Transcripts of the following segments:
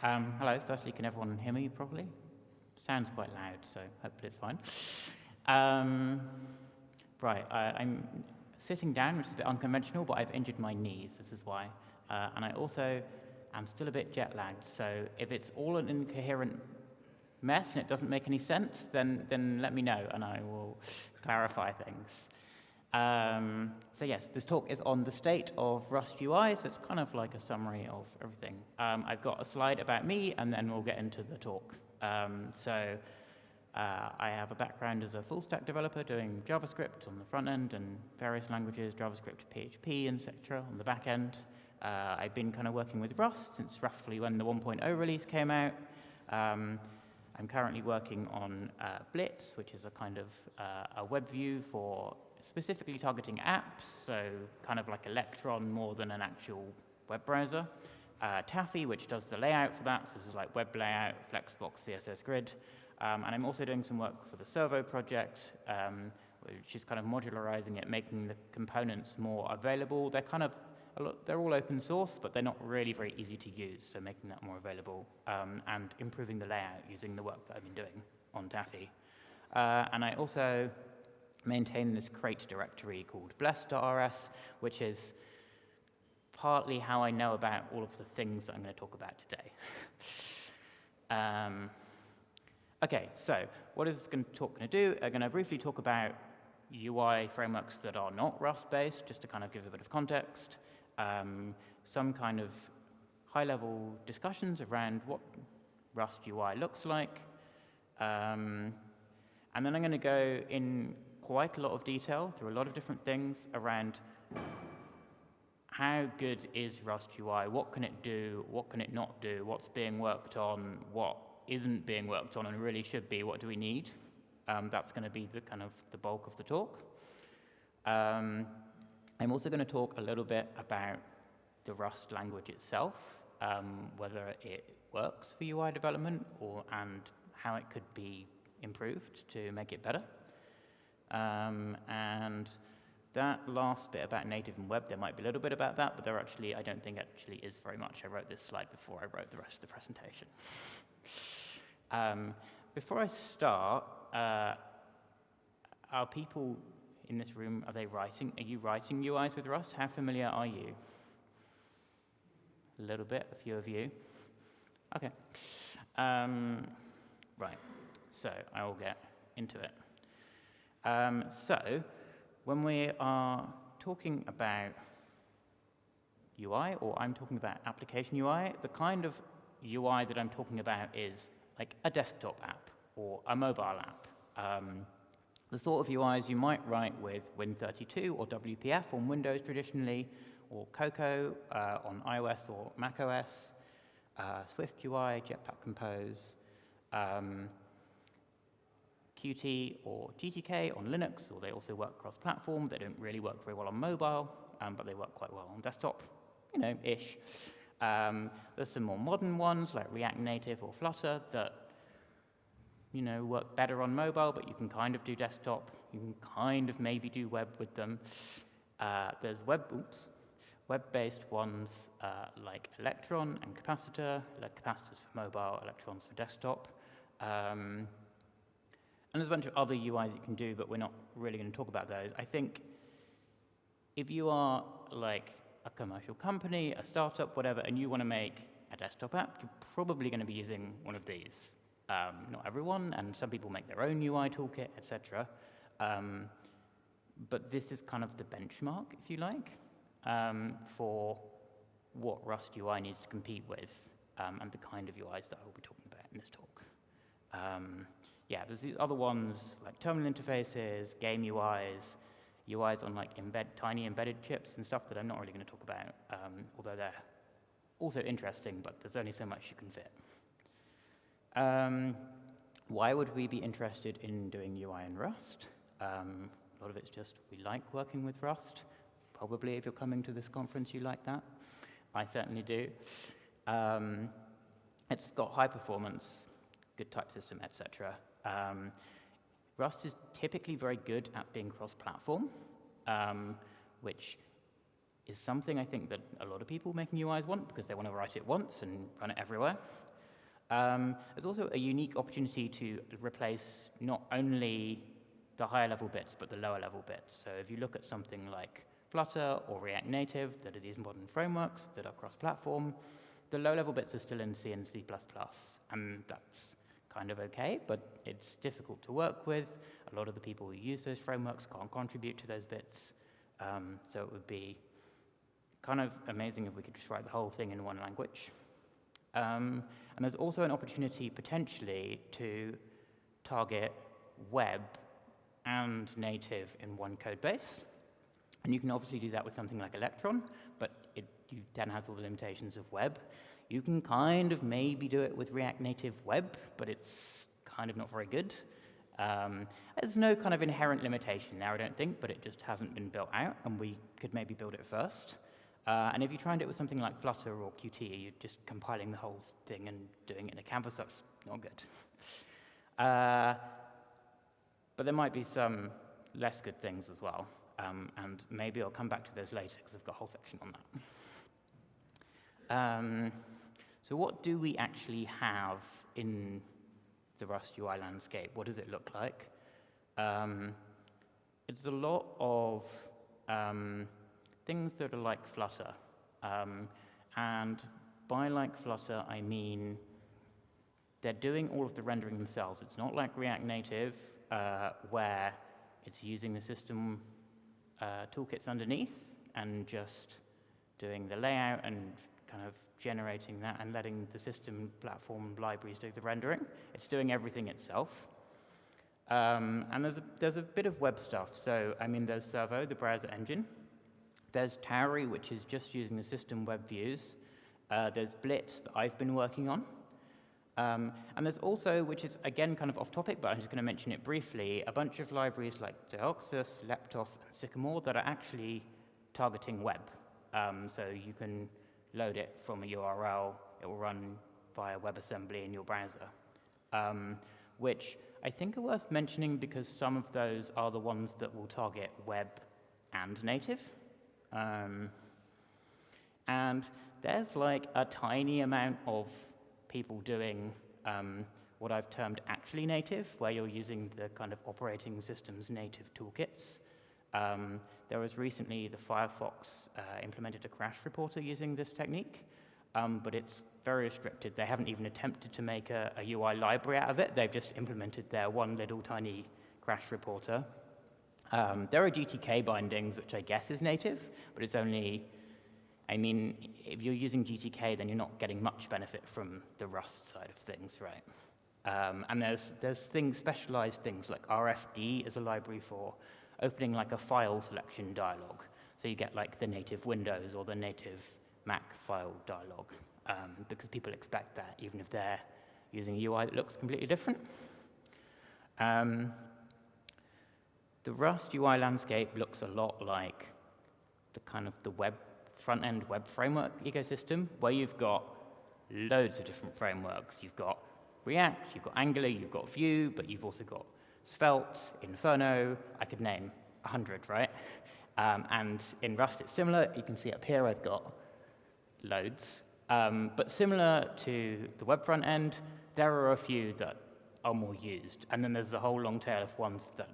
Hello, firstly, can everyone hear me properly? Sounds quite loud, so hopefully it's fine. I'm sitting down, which is a bit unconventional, but I've injured my knees, this is why. And I also am still a bit jet lagged, so if it's all an incoherent mess and it doesn't make any sense, then let me know and I will clarify things. So yes, this talk is on the state of Rust UI, so it's kind of like a summary of everything. I've got a slide about me, and then we'll get into the talk. I have a background as a full-stack developer doing JavaScript on the front end and various languages, JavaScript, PHP, etc. on the back end. I've been kind of working with Rust since roughly when the 1.0 release came out. I'm currently working on Blitz, which is a kind of a web view for specifically targeting apps, so kind of like Electron more than an actual web browser. Taffy, which does the layout for that, so this is like web layout, Flexbox, CSS Grid. And I'm also doing some work for the Servo project, which is kind of modularizing it, making the components more available. They're all open source, but they're not really very easy to use, so making that more available and improving the layout using the work that I've been doing on Taffy. And I also maintain this crate directory called bless.rs, which is partly how I know about all of the things that I'm going to talk about today. Okay, so what is this talk going to do? I'm going to briefly talk about UI frameworks that are not Rust-based, just to kind of give a bit of context. Some kind of high-level discussions around what Rust UI looks like. And then I'm going to go in quite a lot of detail through a lot of different things around how good is Rust UI, what can it do, what can it not do, what's being worked on, what isn't being worked on and really should be, what do we need. That's going to be the kind of the bulk of the talk. I'm also going to talk a little bit about the Rust language itself, whether it works for UI development and how it could be improved to make it better. And that last bit about native and web, there might be a little bit about that, but I don't think actually is very much. I wrote this slide before I wrote the rest of the presentation. Before I start, are people in this room, are you writing UIs with Rust? How familiar are you? A little bit, a few of you. Okay. Right, so I will get into it. So when we are talking about UI, or I'm talking about application UI, the kind of UI that I'm talking about is like a desktop app or a mobile app. The sort of UIs you might write with Win32 or WPF on Windows traditionally, or Cocoa on iOS or macOS, Swift UI, Jetpack Compose, Qt or GTK on Linux, or they also work cross-platform. They don't really work very well on mobile, but they work quite well on desktop, ish. There's some more modern ones like React Native or Flutter that, work better on mobile, but you can kind of do desktop. You can kind of maybe do web with them. There's web-based ones like Electron and Capacitor, like Capacitors for mobile, Electrons for desktop. And there's a bunch of other UIs you can do, but we're not really going to talk about those. I think if you are like a commercial company, a startup, whatever, and you want to make a desktop app, you're probably going to be using one of these. Not everyone, and some people make their own UI toolkit, etc. But this is kind of the benchmark, if you like, for what Rust UI needs to compete with, and the kind of UIs that I will be talking about in this talk. Yeah, there's these other ones like terminal interfaces, game UIs, UIs on like tiny embedded chips and stuff that I'm not really going to talk about, although they're also interesting, but there's only so much you can fit. Why would we be interested in doing UI in Rust? A lot of it's just we like working with Rust. Probably if you're coming to this conference, you like that. I certainly do. It's got high performance, good type system, etc. Rust is typically very good at being cross-platform, which is something I think that a lot of people making UIs want because they want to write it once and run it everywhere. There's also a unique opportunity to replace not only the higher level bits, but the lower level bits. So if you look at something like Flutter or React Native, that are these modern frameworks that are cross-platform, the low level bits are still in C and C++, and that's kind of okay, but it's difficult to work with. A lot of the people who use those frameworks can't contribute to those bits, so it would be kind of amazing if we could just write the whole thing in one language. And there's also an opportunity potentially to target web and native in one code base. And you can obviously do that with something like Electron, but you then has all the limitations of web. You can kind of maybe do it with React Native Web, but it's kind of not very good. There's no kind of inherent limitation there, I don't think, but it just hasn't been built out, and we could maybe build it first. And if you try and do it with something like Flutter or Qt, you're just compiling the whole thing and doing it in a canvas. That's not good. But there might be some less good things as well. And maybe I'll come back to those later, because I've got a whole section on that. So what do we actually have in the Rust UI landscape? What does it look like? It's a lot of things that are like Flutter. And by like Flutter, I mean they're doing all of the rendering themselves. It's not like React Native, where it's using the system toolkits underneath and just doing the layout and kind of generating that and letting the system platform libraries do the rendering. It's doing everything itself. And there's a bit of web stuff. So, I mean, there's Servo, the browser engine. There's Tauri, which is just using the system web views. There's Blitz that I've been working on. And there's also, which is again kind of off topic, but I'm just going to mention it briefly, a bunch of libraries like Deoxys, Leptos, and Sycamore that are actually targeting web. So you can load it from a URL, it will run via WebAssembly in your browser, which I think are worth mentioning because some of those are the ones that will target web and native. And there's like a tiny amount of people doing what I've termed actually native, where you're using the kind of operating system's native toolkits. There was recently the Firefox implemented a crash reporter using this technique, but it's very restricted. They haven't even attempted to make a UI library out of it. They've just implemented their one little tiny crash reporter. There are GTK bindings, which I guess is native, but it's only, I mean, if you're using GTK, then you're not getting much benefit from the Rust side of things, right? And there's things, specialized things like RFD is a library for opening like a file selection dialog. So you get like the native Windows or the native Mac file dialog, because people expect that even if they're using a UI that looks completely different. The Rust UI landscape looks a lot like the kind of the front-end web framework ecosystem, where you've got loads of different frameworks. You've got React, you've got Angular, you've got Vue, but you've also got Svelte, Inferno. I could name 100, right? And in Rust, it's similar. You can see up here I've got loads. But similar to the web front end, there are a few that are more used. And then there's a whole long tail of ones that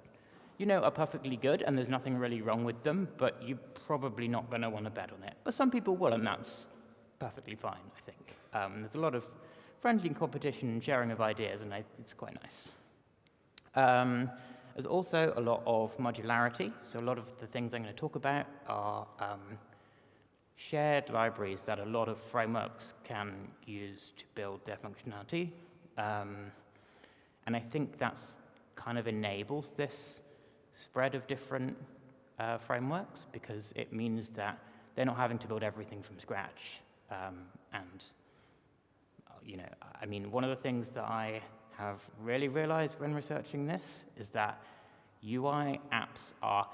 are perfectly good, and there's nothing really wrong with them, but you're probably not going to want to bet on it. But some people will, and that's perfectly fine, I think. There's a lot of friendly competition and sharing of ideas, and it's quite nice. There's also a lot of modularity. So a lot of the things I'm going to talk about are shared libraries that a lot of frameworks can use to build their functionality. And I think that's kind of enables this spread of different frameworks, because it means that they're not having to build everything from scratch. I mean, one of the things that I have really realized when researching this is that UI apps are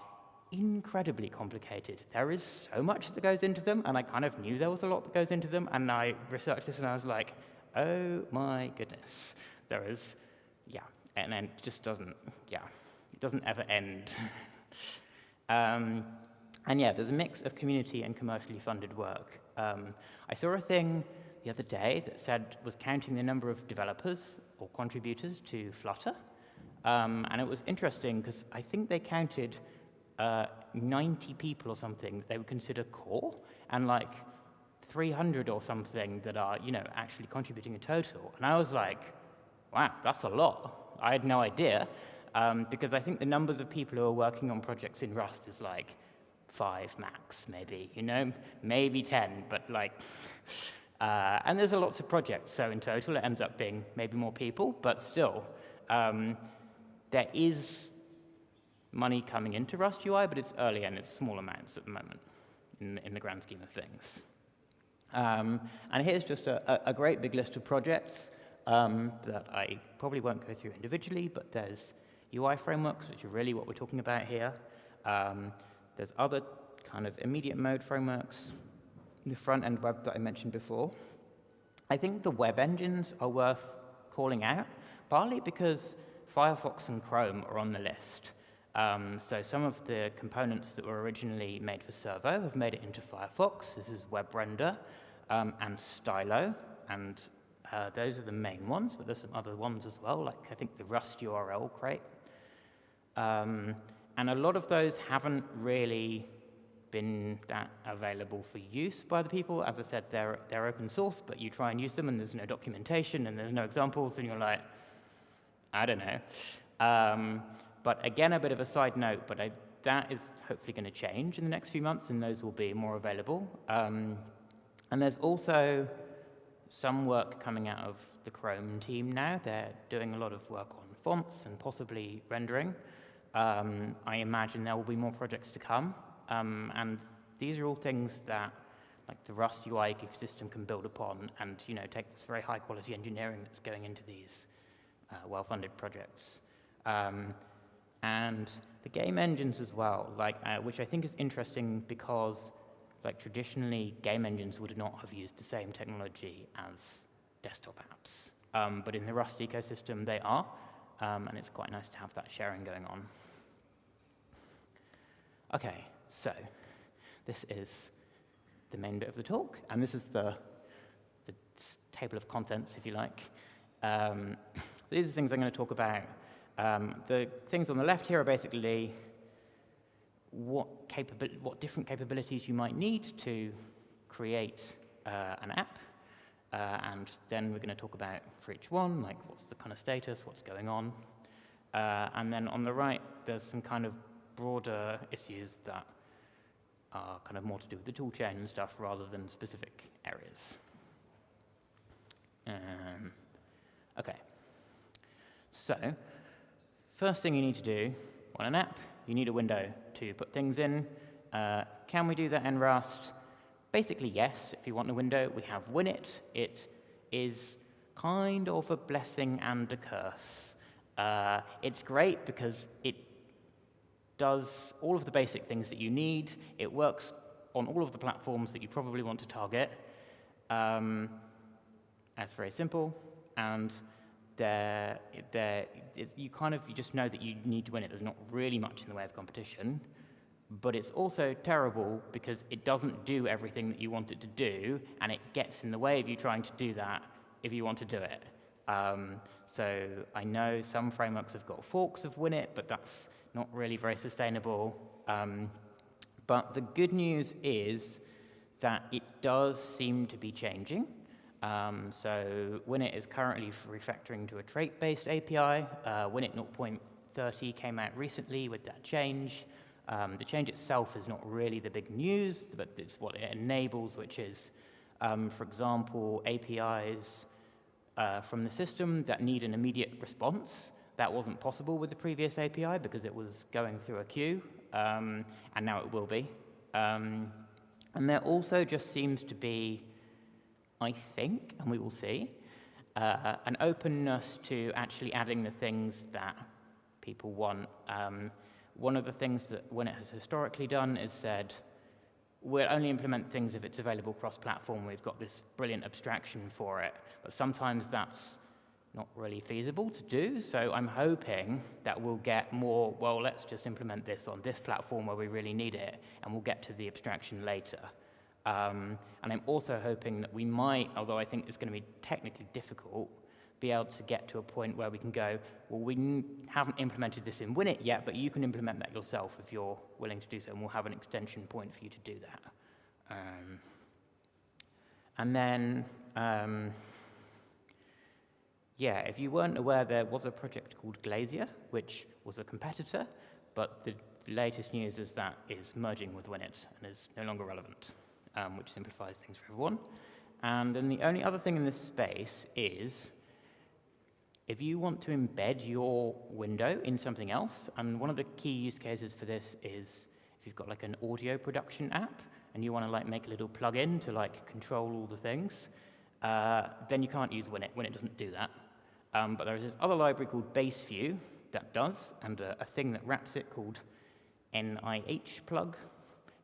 incredibly complicated. There is so much that goes into them, and I kind of knew there was a lot that goes into them, and I researched this and I was like, oh my goodness. There is, and then it just doesn't, it doesn't ever end. And there's a mix of community and commercially funded work. I saw a thing the other day that was counting the number of developers or contributors to Flutter. And it was interesting because I think they counted 90 people or something they would consider core, and like 300 or something that are, actually contributing in total. And I was like, wow, that's a lot. I had no idea, because I think the numbers of people who are working on projects in Rust is like 5 max, maybe, maybe 10, but like, and there's lots of projects, so in total it ends up being maybe more people, but still, there is money coming into Rust UI, but it's early and it's small amounts at the moment in the grand scheme of things. And here's just a great big list of projects that I probably won't go through individually, but there's UI frameworks, which are really what we're talking about here. There's other kind of immediate mode frameworks, the front-end web that I mentioned before. I think the web engines are worth calling out, partly because Firefox and Chrome are on the list. So some of the components that were originally made for Servo have made it into Firefox. This is WebRender and Stylo, and those are the main ones, but there's some other ones as well, like I think the Rust URL crate. And a lot of those haven't really been that available for use by the people. As I said, they're open source, but you try and use them and there's no documentation and there's no examples, and you're like, I don't know. But again, a bit of a side note, but that is hopefully going to change in the next few months, and those will be more available. And there's also some work coming out of the Chrome team now. They're doing a lot of work on fonts and possibly rendering. I imagine there will be more projects to come. And these are all things that like the Rust UI ecosystem can build upon and take this very high quality engineering that's going into these well-funded projects. And the game engines as well, which I think is interesting because traditionally game engines would not have used the same technology as desktop apps. But in the Rust ecosystem they are, and it's quite nice to have that sharing going on. Okay, so this is the main bit of the talk, and this is the table of contents, if you like. These are the things I'm going to talk about. The things on the left here are basically what different capabilities you might need to create an app, and then we're going to talk about for each one, like what's the kind of status, what's going on. And then on the right, there's some kind of broader issues that are kind of more to do with the toolchain and stuff rather than specific areas. Okay, so first thing you need to do on an app, you need a window to put things in. Can we do that in Rust? Basically, yes. If you want a window, we have Winit. It is kind of a blessing and a curse. It's great because it does all of the basic things that you need. It works on all of the platforms that you probably want to target. That's very simple, and you just know that you need to win it. There's not really much in the way of competition, but it's also terrible because it doesn't do everything that you want it to do, and it gets in the way of you trying to do that if you want to do it. So I know some frameworks have got forks of Winit, but that's not really very sustainable. But the good news is that it does seem to be changing. So Winit is currently refactoring to a trait-based API. Winit 0.30 came out recently with that change. The change itself is not really the big news, but it's what it enables, which is, for example, APIs from the system that need an immediate response. That wasn't possible with the previous API because it was going through a queue, and now it will be. And there also just seems to be, I think, and we will see, an openness to actually adding the things that people want. One of the things that Winit has historically done is said, we'll only implement things if it's available cross-platform. We've got this brilliant abstraction for it. But sometimes that's not really feasible to do. So I'm hoping that we'll get more, well, let's just implement this on this platform where we really need it, and we'll get to the abstraction later. And I'm also hoping that we might, although I think it's going to be technically difficult, be able to get to a point where we can go, well, we haven't implemented this in Winit yet, but you can implement that yourself if you're willing to do so, and we'll have an extension point for you to do that. And then, yeah, if you weren't aware, there was a project called Glacier, which was a competitor, but the latest news is that is merging with Winit and is no longer relevant, which simplifies things for everyone. And then the only other thing in this space is if you want to embed your window in something else, and one of the key use cases for this is if you've got like an audio production app and you want to like make a little plugin to like control all the things, then you can't use Winit. Winit doesn't do that. But there's this other library called BaseView that does, and a thing that wraps it called NIH plug.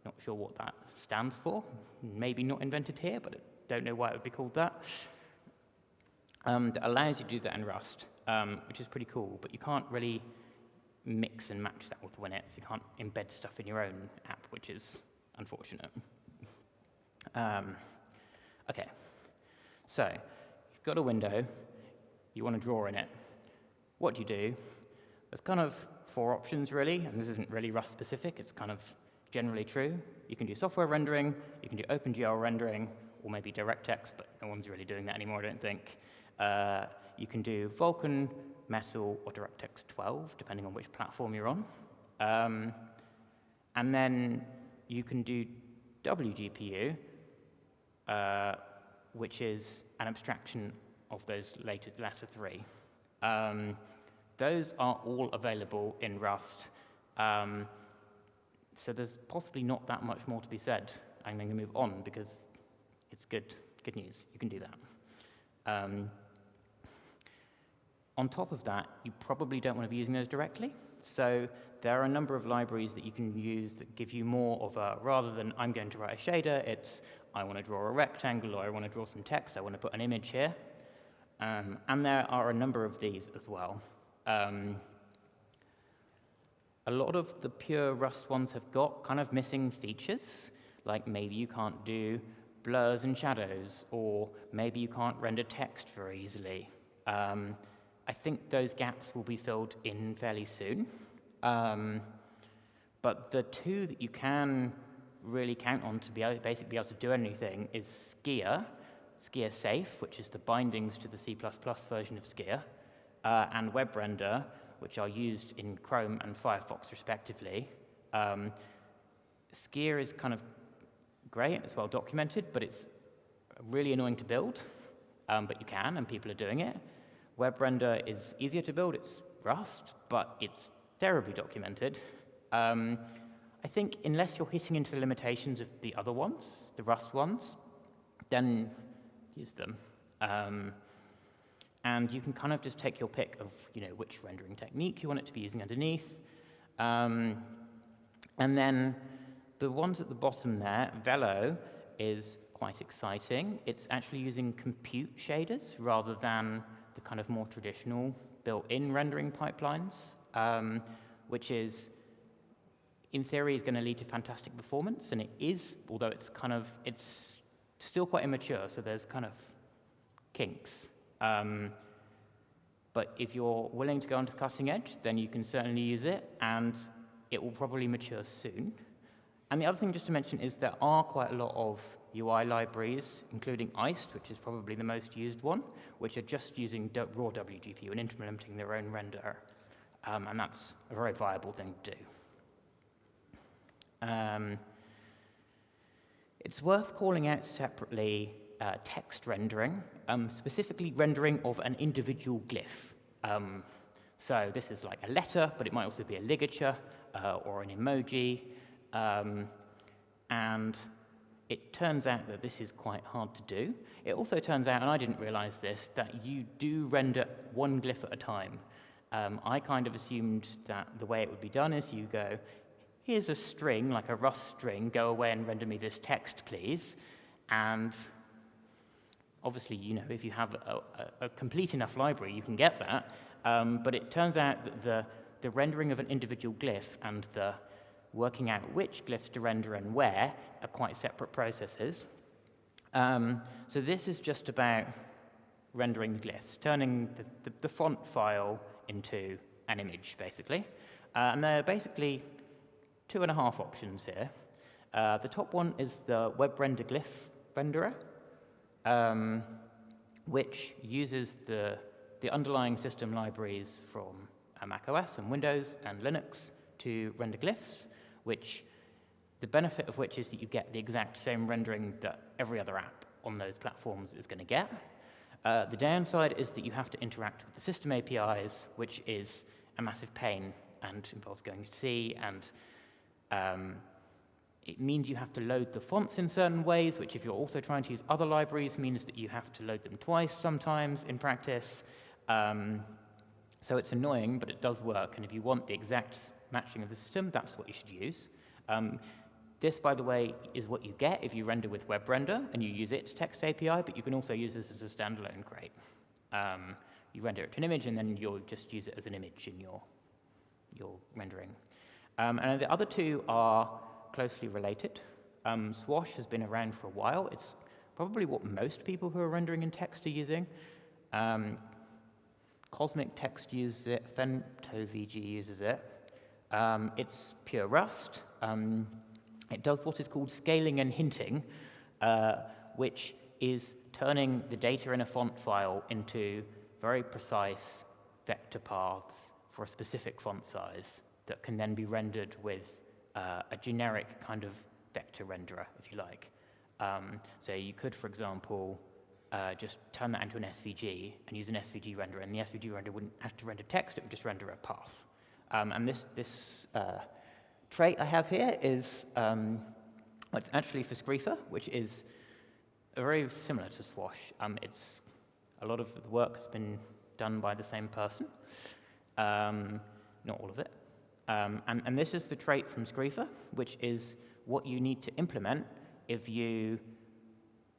Not sure what that stands for. Maybe not invented here, but I don't know why it would be called that. That allows you to do that in Rust, which is pretty cool, but you can't really mix and match that with Winit, so you can't embed stuff in your own app, which is unfortunate. Okay, so you've got a window, you want to draw in it. What do you do? There's kind of 4 options, really, and this isn't really Rust specific, it's kind of generally true. You can do software rendering, you can do OpenGL rendering, or maybe DirectX, but no one's really doing that anymore, I don't think. You can do Vulkan, Metal, or DirectX 12, depending on which platform you're on. And then you can do WGPU, which is an abstraction of those latter 3. Those are all available in Rust. So there's possibly not that much more to be said. I'm going to move on because it's good news. You can do that. On top of that, you probably don't want to be using those directly. So there are a number of libraries that you can use that give you more of a, rather than I'm going to write a shader, it's I want to draw a rectangle, or I want to draw some text, I want to put an image here. And there are a number of these as well. A lot of the pure Rust ones have got kind of missing features, like maybe you can't do blurs and shadows, or maybe you can't render text very easily. I think those gaps will be filled in fairly soon. But the 2 that you can really count on to basically be able to do anything is Skier Safe, which is the bindings to the C++ version of Skier, and WebRender, which are used in Chrome and Firefox respectively. Skier is kind of great, it's well documented, but it's really annoying to build, but you can, and people are doing it. WebRender is easier to build, it's Rust, but it's terribly documented. I think unless you're hitting into the limitations of the other ones, the Rust ones, then use them. And you can kind of just take your pick of which rendering technique you want it to be using underneath. And then the ones at the bottom there, Velo is quite exciting. It's actually using compute shaders rather than the kind of more traditional built-in rendering pipelines, which is, in theory, is going to lead to fantastic performance, and it is, although it's still quite immature, so there's kind of kinks. But if you're willing to go onto the cutting edge, then you can certainly use it, and it will probably mature soon. And the other thing just to mention is there are quite a lot of UI libraries, including Iced, which is probably the most used one, which are just using raw WGPU and implementing their own render. And that's a very viable thing to do. It's worth calling out separately text rendering, specifically rendering of an individual glyph. So this is like a letter, but it might also be a ligature or an emoji. And it turns out that this is quite hard to do. It also turns out, and I didn't realize this, that you do render one glyph at a time. I kind of assumed that the way it would be done is you go, here's a string, like a Rust string, go away and render me this text, please. And obviously, if you have a complete enough library, you can get that. But it turns out that the rendering of an individual glyph and the working out which glyphs to render and where are quite separate processes. So this is just about rendering the glyphs, turning the font file into an image, basically. And there are basically 2.5 options here. The top one is the web render glyph renderer, which uses the underlying system libraries from Mac OS and Windows and Linux to render glyphs, which the benefit of which is that you get the exact same rendering that every other app on those platforms is going to get. The downside is that you have to interact with the system APIs, which is a massive pain and involves going to C, and it means you have to load the fonts in certain ways, which if you're also trying to use other libraries means that you have to load them twice sometimes in practice. So it's annoying, but it does work, and if you want the exact matching of the system, that's what you should use. This, by the way, is what you get if you render with WebRender and you use its text API, but you can also use this as a standalone crate. You render it to an image, and then you'll just use it as an image in your rendering. And the other two are closely related. Swash has been around for a while. It's probably what most people who are rendering in text are using. Cosmic Text uses it, FentoVG uses it. It's pure Rust. It does what is called scaling and hinting, which is turning the data in a font file into very precise vector paths for a specific font size that can then be rendered with a generic kind of vector renderer, if you like. So you could, for example, just turn that into an SVG and use an SVG renderer, and the SVG renderer wouldn't have to render text, it would just render a path. And this trait I have here is, it's actually for Screefer, which is very similar to Swash. It's a lot of the work has been done by the same person, not all of it. And this is the trait from Screefer, which is what you need to implement if you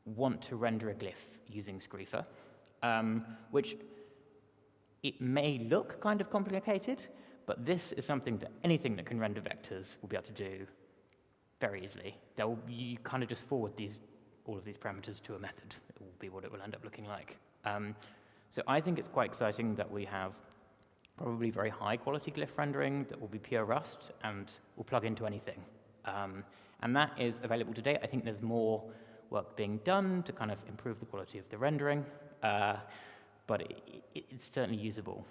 want to render a glyph using Screefer, which it may look kind of complicated, but this is something that anything that can render vectors will be able to do very easily. You kind of just forward all of these parameters to a method. It will be what it will end up looking like. So I think it's quite exciting that we have probably very high quality glyph rendering that will be pure Rust and will plug into anything. And that is available today. I think there's more work being done to kind of improve the quality of the rendering, but it's certainly usable.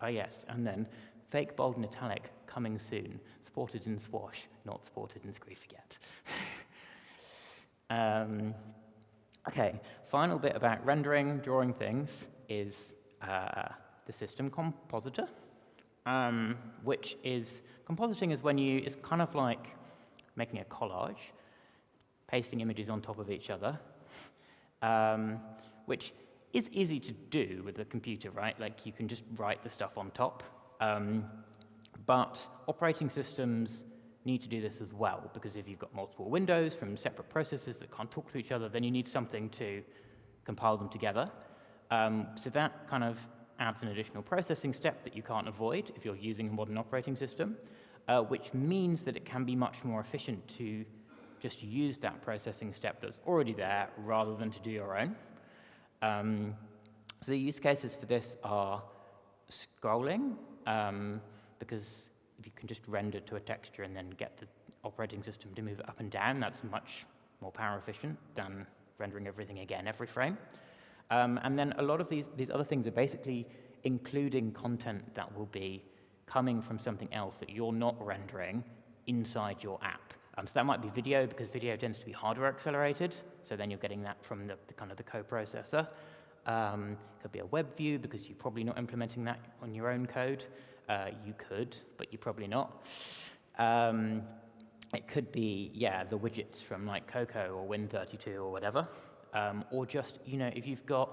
Oh yes, and then fake, bold, and italic coming soon, supported in Swash, not supported in Screefer yet. Okay, final bit about rendering, drawing things, is the system compositor, which is, compositing is when it's kind of like making a collage, pasting images on top of each other, which is easy to do with a computer, right? Like you can just write the stuff on top. But operating systems need to do this as well, because if you've got multiple windows from separate processes that can't talk to each other, then you need something to compile them together. So that kind of adds an additional processing step that you can't avoid if you're using a modern operating system, which means that it can be much more efficient to just use that processing step that's already there rather than to do your own. So the use cases for this are scrolling, because if you can just render to a texture and then get the operating system to move it up and down, that's much more power efficient than rendering everything again every frame. And then a lot of these other things are basically including content that will be coming from something else that you're not rendering inside your app. So that might be video, because video tends to be hardware accelerated, so then you're getting that from the kind of the coprocessor. Could be a web view, because you're probably not implementing that on your own code. You could, but you're probably not. It could be, the widgets from like Cocoa or Win32 or whatever. Or just, if you've got,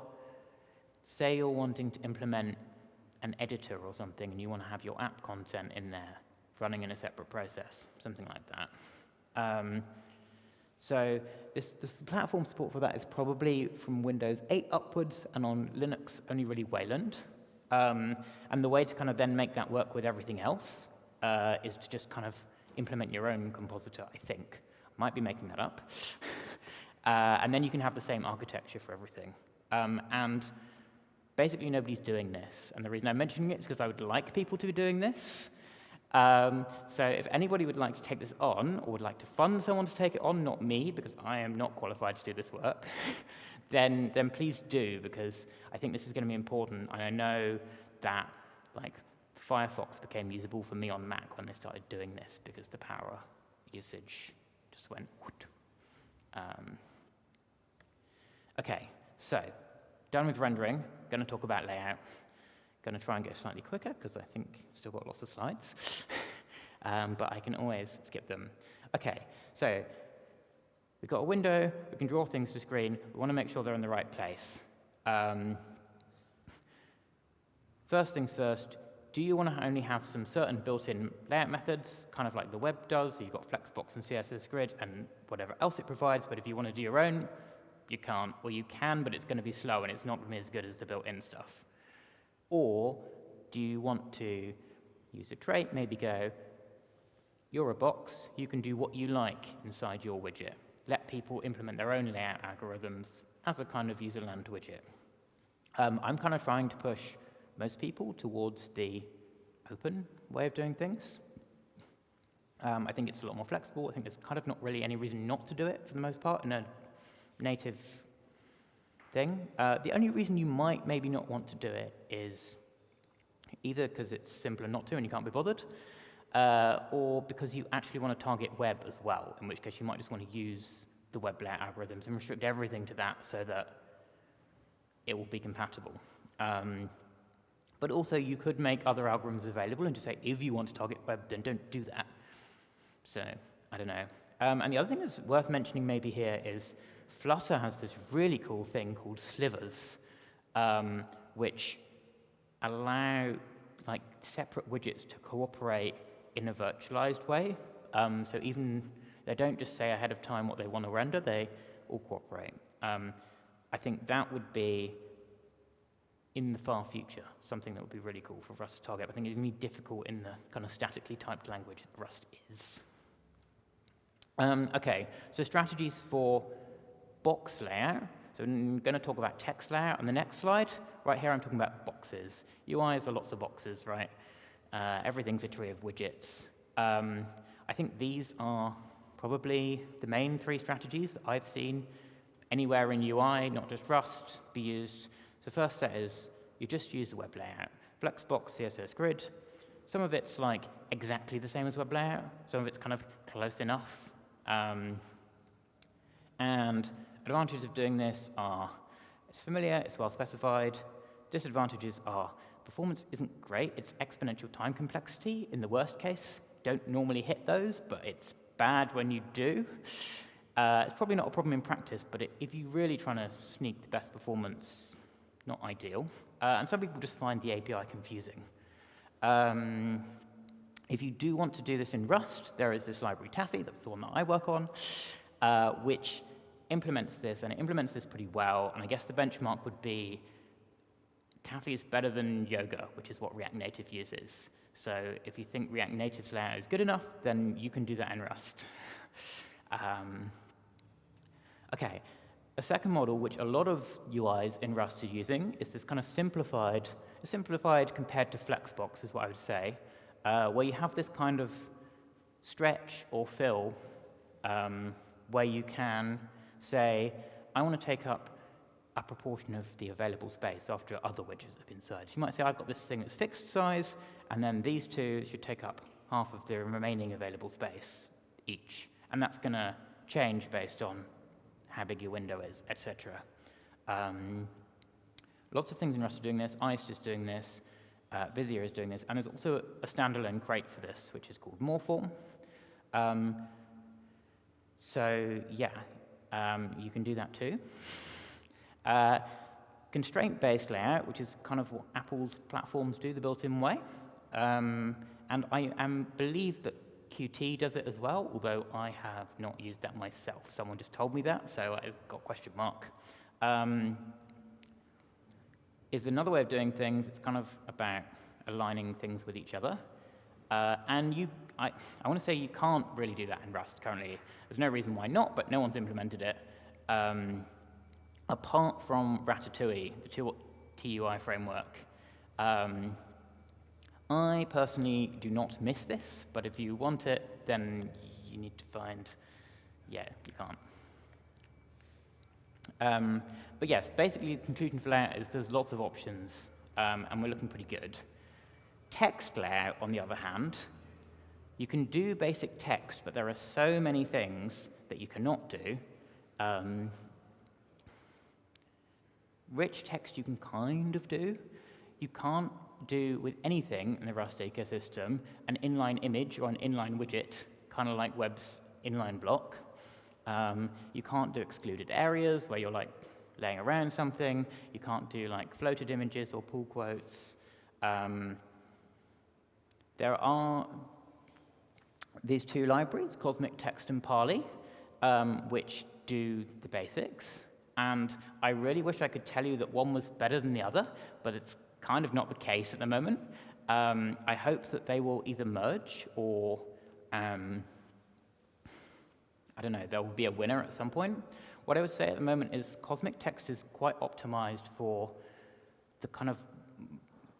say you're wanting to implement an editor or something and you want to have your app content in there running in a separate process, something like that. So this platform support for that is probably from Windows 8 upwards, and on Linux only really Wayland. And the way to kind of then make that work with everything else is to just kind of implement your own compositor, I think. Might be making that up. And then you can have the same architecture for everything. And basically nobody's doing this. And the reason I'm mentioning it is because I would like people to be doing this. So if anybody would like to take this on, or would like to fund someone to take it on, not me, because I am not qualified to do this work, then please do, because I think this is going to be important. And I know that like Firefox became usable for me on Mac when they started doing this, because the power usage just went whoot. Okay, so done with rendering. Going to talk about layout. Going to try and go slightly quicker, because I think I've still got lots of slides. But I can always skip them. Okay, so we've got a window. We can draw things to screen. We want to make sure they're in the right place. First things first, do you want to only have some certain built-in layout methods, kind of like the web does? So you've got Flexbox and CSS Grid and whatever else it provides, but if you want to do your own, you can't. Or you can, but it's going to be slow, and it's not going to be as good as the built-in stuff. Or do you want to use a trait, maybe go, you're a box, you can do what you like inside your widget. Let people implement their own layout algorithms as a kind of user-land widget. I'm kind of trying to push most people towards the open way of doing things. I think it's a lot more flexible. I think there's kind of not really any reason not to do it for the most part in a native thing. The only reason you might maybe not want to do it is either because it's simpler not to and you can't be bothered, or because you actually want to target web as well, in which case you might just want to use the web layout algorithms and restrict everything to that so that it will be compatible. But also you could make other algorithms available and just say, if you want to target web, then don't do that. So, I don't know. And the other thing that's worth mentioning maybe here is Flutter has this really cool thing called slivers, which allow like separate widgets to cooperate in a virtualized way. So even they don't just say ahead of time what they want to render, they all cooperate. I think that would be, in the far future, something that would be really cool for Rust to target. I think it's going to be difficult in the kind of statically typed language that Rust is. Okay, so strategies for box layout. So I'm going to talk about text layout on the next slide. Right here I'm talking about boxes. UIs are lots of boxes, right? Everything's a tree of widgets. I think these are probably the main three strategies that I've seen anywhere in UI, not just Rust, be used. So first set is you just use the web layout. Flexbox, CSS Grid. Some of it's like exactly the same as web layout. Some of it's kind of close enough. And advantages of doing this are it's familiar, it's well specified. Disadvantages are performance isn't great. It's exponential time complexity in the worst case. Don't normally hit those, but it's bad when you do. It's probably not a problem in practice, but if you're really trying to sneak the best performance, not ideal. And some people just find the API confusing. If you do want to do this in Rust, there is this library Taffy, that's the one that I work on, which implements this, and it implements this pretty well. And I guess the benchmark would be Taffy is better than Yoga, which is what React Native uses. So if you think React Native's layout is good enough, then you can do that in Rust. Okay, a second model, which a lot of UIs in Rust are using, is this kind of simplified compared to Flexbox, is what I would say, where you have this kind of stretch or fill, where you can say, I want to take up a proportion of the available space after other widgets have been inside. You might say, I've got this thing that's fixed size, and then these two should take up half of the remaining available space each. And that's going to change based on how big your window is, etc. Lots of things in Rust are doing this. Iced is doing this. Vizier is doing this. And there's also a standalone crate for this, which is called Moreform. So yeah, you can do that too. Constraint-based layout, which is kind of what Apple's platforms do the built-in way. And I believe that Qt does it as well, although I have not used that myself. Someone just told me that, so I've got a question mark. is another way of doing things. It's kind of about aligning things with each other. And I want to say you can't really do that in Rust currently. There's no reason why not, but no one's implemented it. Apart from Ratatouille, the TUI framework. I personally do not miss this, but if you want it, then you need to find, yeah, you can't. But yes, basically the conclusion for layout is there's lots of options, and we're looking pretty good. Text layout, on the other hand, you can do basic text, but there are so many things that you cannot do. Rich text you can kind of do. You can't do with anything in the Rust ecosystem an inline image or an inline widget, kind of like Web's inline block. You can't do excluded areas where you're like laying around something. You can't do like floated images or pull quotes. There are these two libraries, Cosmic Text and Parley, which do the basics. And I really wish I could tell you that one was better than the other, but it's kind of not the case at the moment. I hope that they will either merge or, I don't know, there will be a winner at some point. What I would say at the moment is Cosmic Text is quite optimized for the kind of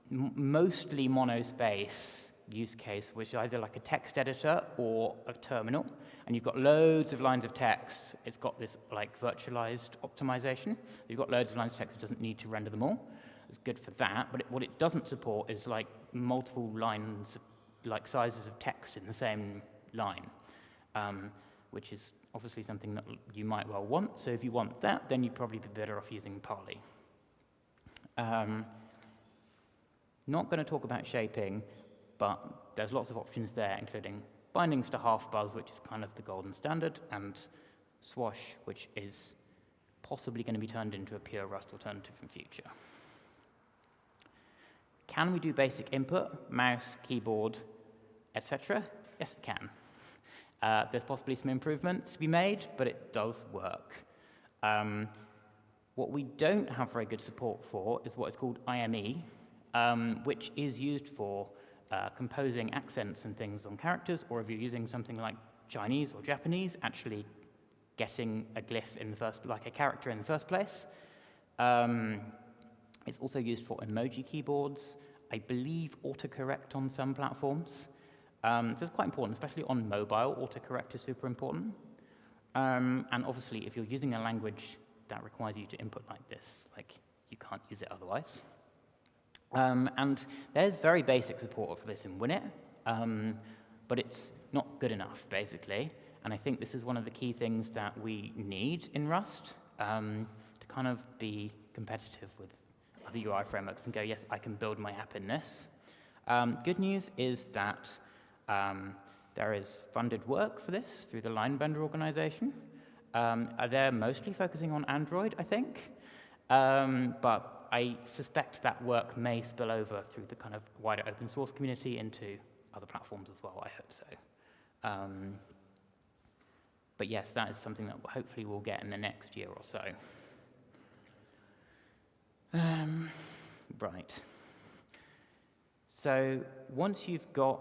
mostly monospace use case, which is either like a text editor or a terminal, and you've got loads of lines of text. It's got this like virtualized optimization. You've got loads of lines of text. It doesn't need to render them all. It's good for that, but what it doesn't support is like multiple lines, like sizes of text in the same line, which is obviously something that you might well want. So if you want that, then you'd probably be better off using Parley. Not going to talk about shaping, but there's lots of options there, including bindings to half buzz, which is kind of the golden standard, and swash, which is possibly going to be turned into a pure Rust alternative in future. Can we do basic input, mouse, keyboard, etc.? Yes, we can. There's possibly some improvements to be made, but it does work. What we don't have very good support for is what is called IME, which is used for composing accents and things on characters, or if you're using something like Chinese or Japanese, actually getting a glyph in the first, like a character in the first place. It's also used for emoji keyboards, I believe autocorrect on some platforms. So it's quite important, especially on mobile, autocorrect is super important. And obviously, if you're using a language that requires you to input like this, like you can't use it otherwise. And there's very basic support for this in Winit, but it's not good enough, basically. And I think this is one of the key things that we need in Rust to kind of be competitive with other UI frameworks and go, yes, I can build my app in this. Good news is that there is funded work for this through the Linebender organization. They're mostly focusing on Android, I think, but I suspect that work may spill over through the kind of wider open source community into other platforms as well. I hope so. But yes, that is something that hopefully we'll get in the next year or so. Right. So once you've got,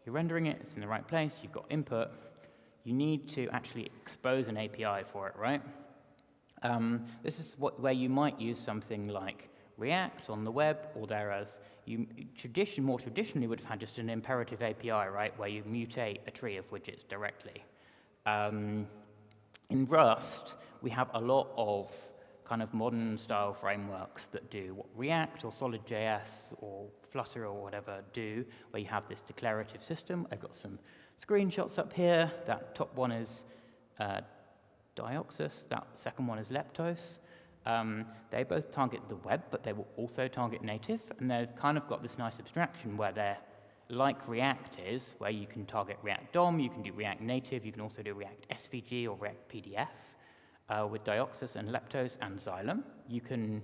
you're rendering it, it's in the right place, you've got input, you need to actually expose an API for it, right? This is where you might use something like React on the web, or whereas you more traditionally would have had just an imperative API, right, where you mutate a tree of widgets directly. In Rust, we have a lot of kind of modern style frameworks that do what React or Solid.js or Flutter or whatever do, where you have this declarative system. I've got some screenshots up here. That top one is Dioxys, that second one is Leptos. They both target the web, but they will also target native, and they've kind of got this nice abstraction where they're like React is, where you can target React DOM, you can do React Native, you can also do React SVG or React PDF. With Dioxys and Leptos and Xylem, you can,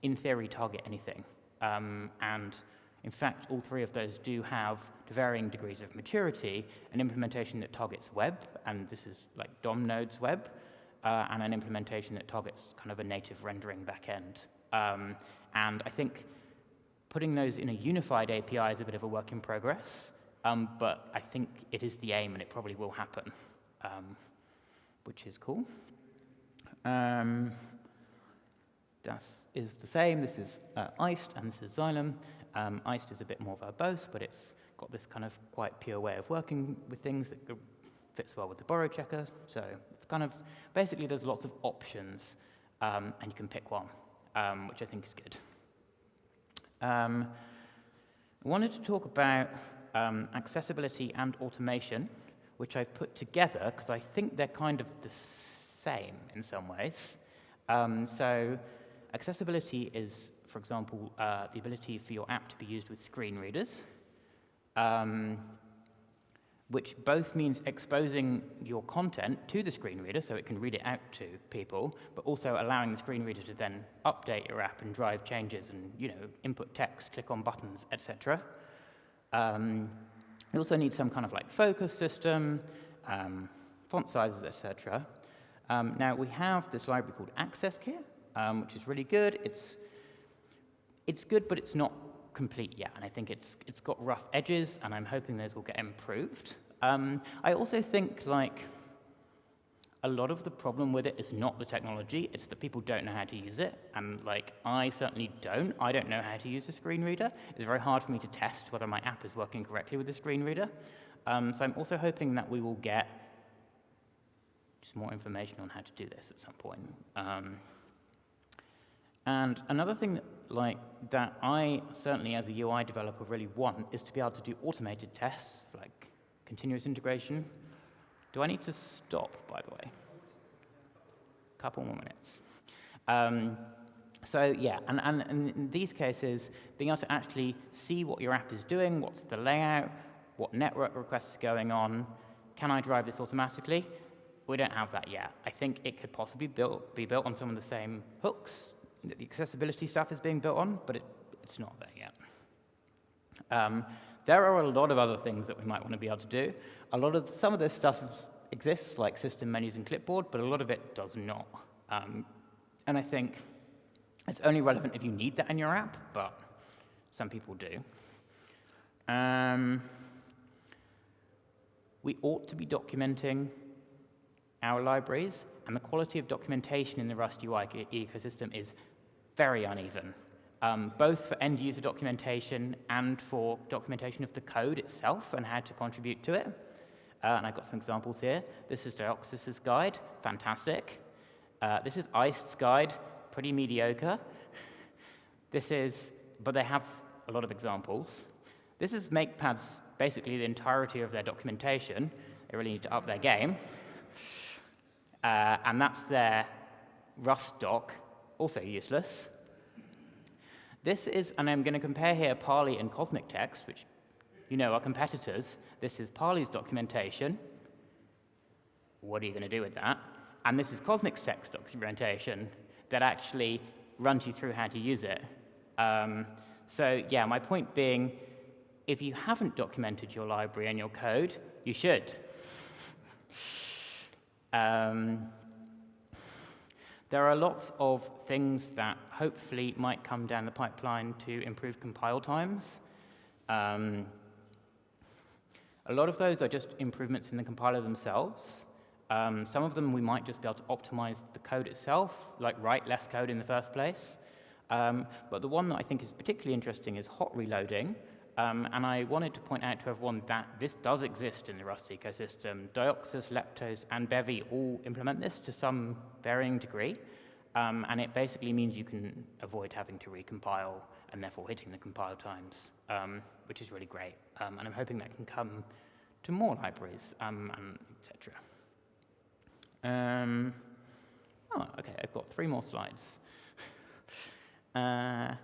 in theory, target anything. And in fact, all three of those do have, to varying degrees of maturity, an implementation that targets web, and this is like DOM nodes web, and an implementation that targets kind of a native rendering backend. And I think putting those in a unified API is a bit of a work in progress, but I think it is the aim, and it probably will happen, which is cool. That is the same. This is iced, and this is Xylem. Iced is a bit more verbose, but it's got this kind of quite pure way of working with things that fits well with the borrow checker. So it's kind of, basically there's lots of options, and you can pick one, which I think is good. I wanted to talk about accessibility and automation, which I've put together because I think they're kind of the same in some ways. So accessibility is, for example, the ability for your app to be used with screen readers, which both means exposing your content to the screen reader so it can read it out to people, but also allowing the screen reader to then update your app and drive changes and, input text, click on buttons, etc. You also need some kind of focus system, font sizes, etc. Now we have this library called AccessKit, which is really good. It's good, but it's not complete yet, and I think it's got rough edges, and I'm hoping those will get improved. I also think a lot of the problem with it is not the technology, it's that people don't know how to use it, and I certainly don't. I don't know how to use a screen reader. It's very hard for me to test whether my app is working correctly with the screen reader. So I'm also hoping that we will get just more information on how to do this at some point. And another thing that I certainly as a UI developer really want is to be able to do automated tests for continuous integration. Do I need to stop, by the way? A couple more minutes. So yeah, and in these cases, being able to actually see what your app is doing, what's the layout, what network requests are going on, can I drive this automatically? We don't have that yet. I think it could possibly be built on some of the same hooks that the accessibility stuff is being built on, but it's not there yet. There are a lot of other things that we might want to be able to do. Some of this stuff exists, like system menus and clipboard, but a lot of it does not. And I think it's only relevant if you need that in your app, but some people do. We ought to be documenting our libraries, and the quality of documentation in the Rust UI ecosystem is very uneven, both for end-user documentation and for documentation of the code itself and how to contribute to it. And I've got some examples here. This is Dioxys's guide, fantastic. This is Iced's guide, pretty mediocre. But they have a lot of examples. This is MakePad's, basically the entirety of their documentation. They really need to up their game. And that's their Rust doc, also useless. This is, and I'm going to compare here Parley and Cosmic Text, which are competitors. This is Parley's documentation. What are you going to do with that? And this is Cosmic Text documentation that actually runs you through how to use it. So yeah, my point being, if you haven't documented your library and your code, you should. There are lots of things that hopefully might come down the pipeline to improve compile times. A lot of those are just improvements in the compiler themselves. Some of them we might just be able to optimize the code itself, write less code in the first place. But the one that I think is particularly interesting is hot reloading. And I wanted to point out to everyone that this does exist in the Rust ecosystem. Dioxys, Leptos, and Bevy all implement this to some varying degree. And it basically means you can avoid having to recompile and therefore hitting the compile times, which is really great. And I'm hoping that can come to more libraries, and etc. Okay, I've got 3 more slides. Are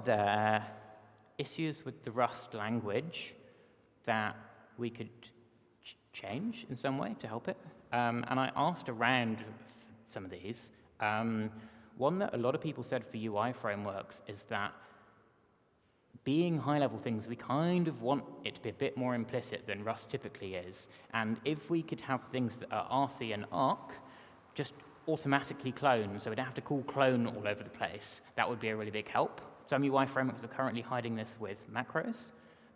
there issues with the Rust language that we could change in some way to help it? And I asked around some of these. One that a lot of people said for UI frameworks is that being high-level things, we kind of want it to be a bit more implicit than Rust typically is. And if we could have things that are RC and Arc, just automatically clone, so we don't have to call clone all over the place. That would be a really big help. Some UI frameworks are currently hiding this with macros,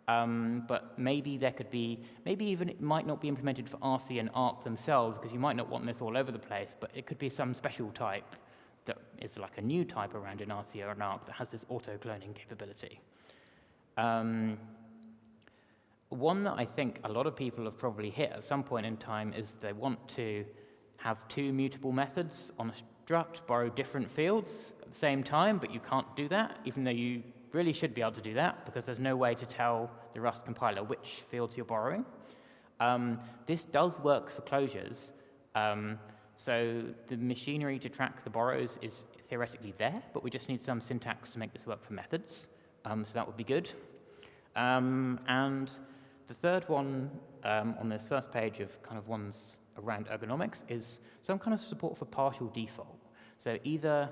but maybe there could be, maybe even it might not be implemented for RC and ARC themselves, because you might not want this all over the place, but it could be some special type that is like a new type around an RC or an ARC that has this auto-cloning capability. One that I think a lot of people have probably hit at some point in time is they want to have two mutable methods on a struct, borrow different fields at the same time, but you can't do that, even though you really should be able to do that, because there's no way to tell the Rust compiler which fields you're borrowing. This does work for closures. So the machinery to track the borrows is theoretically there, but we just need some syntax to make this work for methods. So that would be good. And the third one on this first page of kind of ones around ergonomics is some kind of support for partial default. So either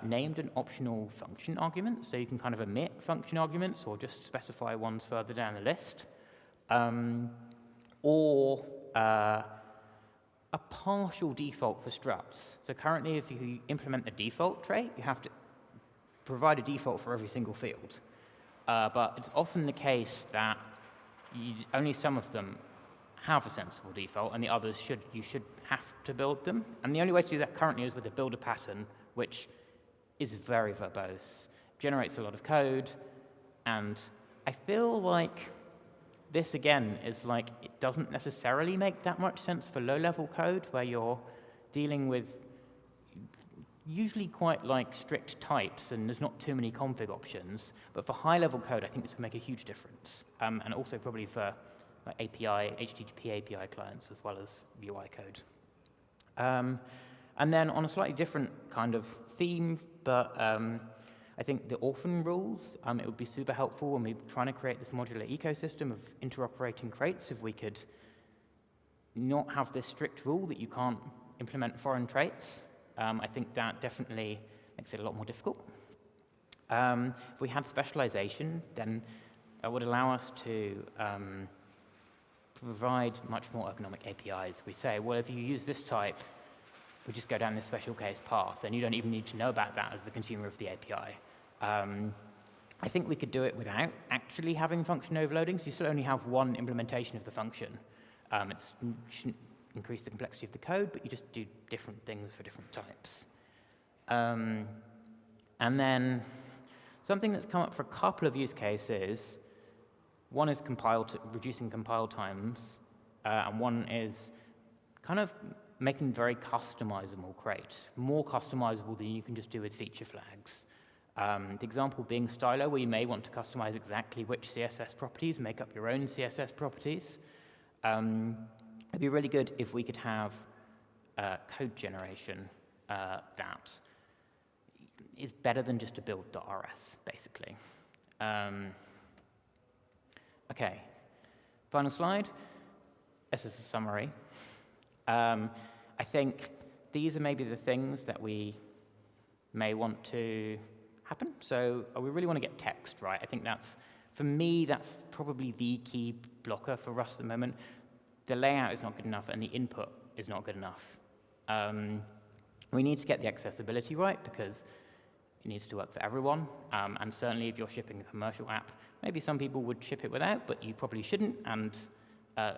named and optional function arguments, so you can kind of omit function arguments or just specify ones further down the list, or a partial default for structs. So currently, if you implement a default trait, you have to provide a default for every single field. But it's often the case that only some of them have a sensible default, and the others you should have to build them. And the only way to do that currently is with a builder pattern, which is very verbose, generates a lot of code, and I feel like this, again, is like, it doesn't necessarily make that much sense for low-level code, where you're dealing with usually quite like strict types, and there's not too many config options. But for high-level code, I think this would make a huge difference, and also probably for like API, HTTP API clients, as well as UI code. And then on a slightly different kind of theme, but I think the orphan rules, it would be super helpful when we're trying to create this modular ecosystem of interoperating crates, if we could not have this strict rule that you can't implement foreign traits. I think that definitely makes it a lot more difficult. If we had specialization, then that would allow us to provide much more ergonomic APIs. We say, well, if you use this type, we just go down this special case path, and you don't even need to know about that as the consumer of the API. I think we could do it without actually having function overloading, so you still only have one implementation of the function. It shouldn't increase the complexity of the code, but you just do different things for different types. And then something that's come up for a couple of use cases, one is reducing compile times, and one is kind of making very customizable crates, more customizable than you can just do with feature flags. The example being Stylo, where you may want to customize exactly which CSS properties, make up your own CSS properties. It'd be really good if we could have code generation that is better than just a build.rs, basically. Okay, final slide. This is a summary. I think these are maybe the things that we may want to happen. So we really want to get text right. I think that's, for me, that's probably the key blocker for Rust at the moment. The layout is not good enough, and the input is not good enough. We need to get the accessibility right, because it needs to work for everyone. And certainly if you're shipping a commercial app, maybe some people would ship it without, but you probably shouldn't, and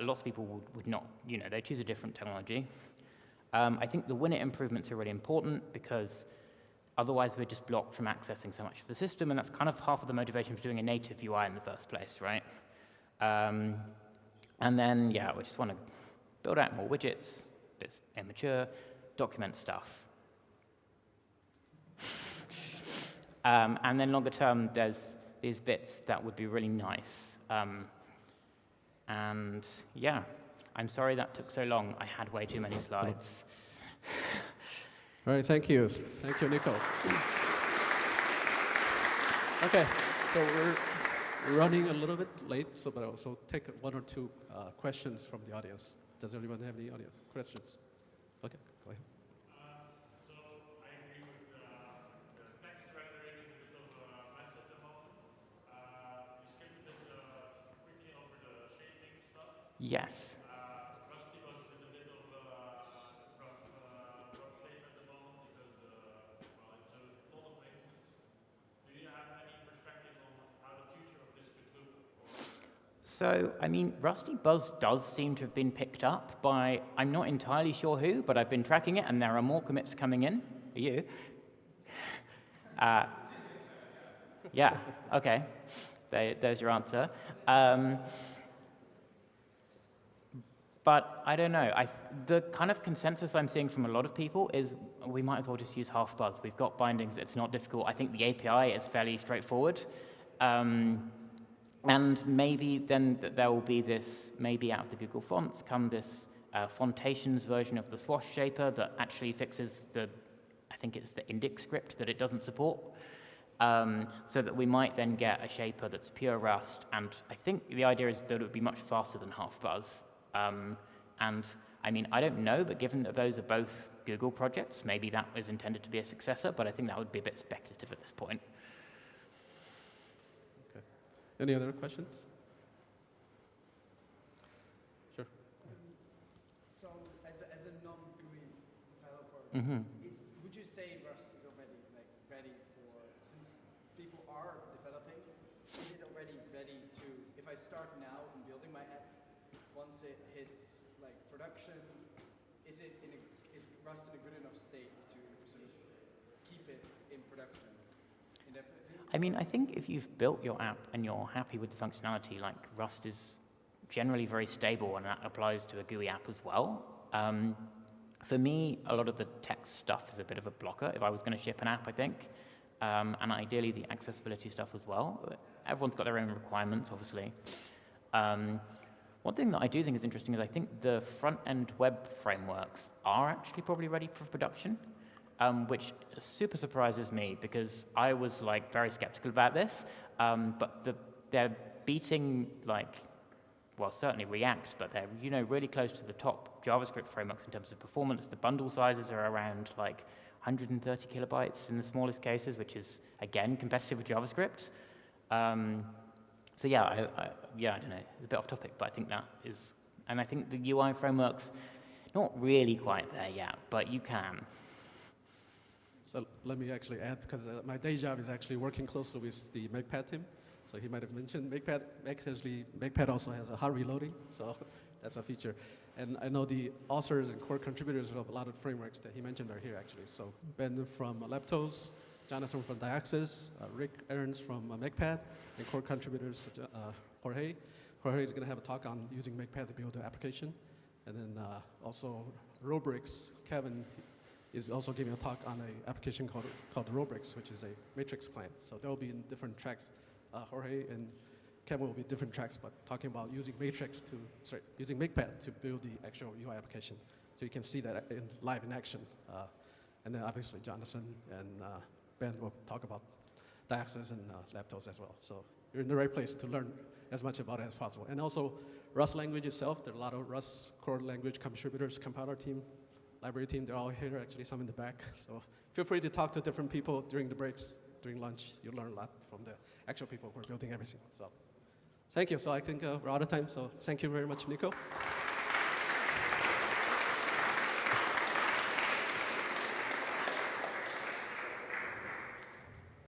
lots of people would not, they choose a different technology. I think the winner improvements are really important, because otherwise we're just blocked from accessing so much of the system, and that's kind of half of the motivation for doing a native UI in the first place, right? And then, yeah, we just want to build out more widgets, it's immature, document stuff. And then longer term, there's these bits that would be really nice. And yeah, I'm sorry that took so long. I had way too many slides. All right, thank you. Thank you, Nico. Okay, so we're running a little bit late, but I'll also take one or two questions from the audience. Does anyone have any audience questions? Okay, go ahead. So I agree with the text rendering is a bit of a mess at the moment. You skipped a bit quickly over the shaping stuff. Yes. Rusty was in a bit of rough state So, I mean, Rusty Buzz does seem to have been picked up by, I'm not entirely sure who, but I've been tracking it, and there are more commits coming in. Are you? Yeah, okay. There's your answer. But I don't know. The kind of consensus I'm seeing from a lot of people is we might as well just use half buzz. We've got bindings. It's not difficult. I think the API is fairly straightforward. And maybe then there will be this, maybe out of the Google fonts come this Fontations version of the swash shaper that actually fixes I think it's the index script that it doesn't support. So that we might then get a shaper that's pure Rust. And I think the idea is that it would be much faster than half buzz. And I mean, I don't know, but given that those are both Google projects, maybe that is intended to be a successor, but I think that would be a bit speculative at this point. Okay. Any other questions? Sure. So, as a non-GUI developer, Mm-hmm. would you say Rust is already ready for, since people are developing, is it already ready to, if I start now in building my app, once it hits production, is Rust in a good enough state to sort of keep it in production indefinitely? I mean, I think if you've built your app and you're happy with the functionality, Rust is generally very stable, and that applies to a GUI app as well. For me, a lot of the text stuff is a bit of a blocker if I was going to ship an app, I think. And ideally the accessibility stuff as well. Everyone's got their own requirements, obviously. One thing that I do think is interesting is I think the front-end web frameworks are actually probably ready for production, which super surprises me because I was very skeptical about this. But they're beating well, certainly React, but they're really close to the top JavaScript frameworks in terms of performance. The bundle sizes are around 130 kilobytes in the smallest cases, which is again competitive with JavaScript. So yeah, I don't know. It's a bit off topic, but I think that is, and I think the UI framework's not really quite there yet, but you can. So let me actually add, because my day job is actually working closely with the MakePad team. So he might have mentioned MakePad. MakePad also has a hard reloading, so that's a feature. And I know the authors and core contributors of a lot of frameworks that he mentioned are here actually. So Ben from Leptos, Jonathan from Diaxis, Rick Aarons from MakePad, and core contributors Jorge. Jorge is going to have a talk on using MakePad to build the application. And then also Rubrics, Kevin is also giving a talk on an application called Rubrics, which is a matrix client. So they'll be in different tracks. Jorge and Kevin will be different tracks, but talking about using using MakePad to build the actual UI application. So you can see that live in action. And then obviously Jonathan and Ben will talk about Diaxis and Leptos as well. So you're in the right place to learn as much about it as possible. And also Rust language itself, there are a lot of Rust core language contributors, compiler team, library team, they're all here, actually some in the back. So feel free to talk to different people during the breaks, during lunch. You'll learn a lot from the actual people who are building everything. So thank you. So I think we're out of time, so thank you very much, Nico.